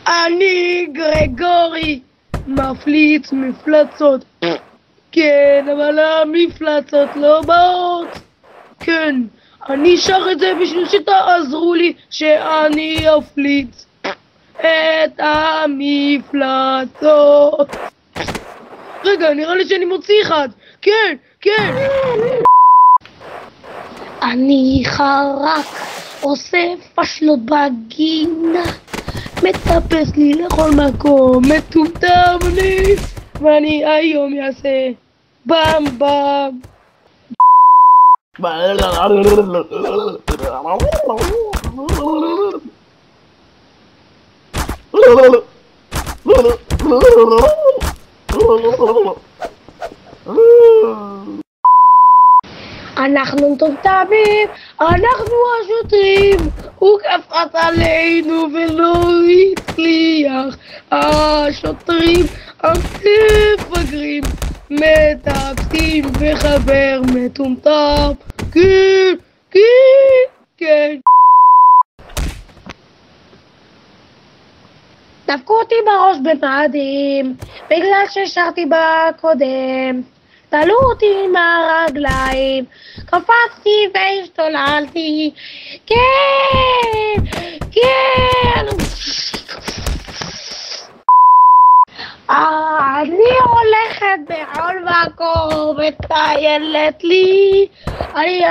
אני גרגורי, מפליץ מפלצות. כן, אבל המפלצות לא באות. כן, אני שר את זה בשביל שתעזרו לי שאני אפליץ את המפלצות. רגע, נראה לי שאני מוציא אחד. כן, כן. אני חרק, עושה פשלות בגינה, מטפס לי לכל מקום, מטומטם אני, ואני היום יעשה במבם. אנחנו מטומטמים, אנחנו השוטרים, הוא קפץ עלינו ולא הצליח. השוטרים המפגרים מטפסים וחבר מטומטם. כן, כן, כן. דפקו אותי בראש במאדים בגלל ששרתי בקודם. תלו אותי עם הרגליים, קפצתי והשתוללתי. כן, כן. אני הולכת בכל מקום, מטיילת לי. אני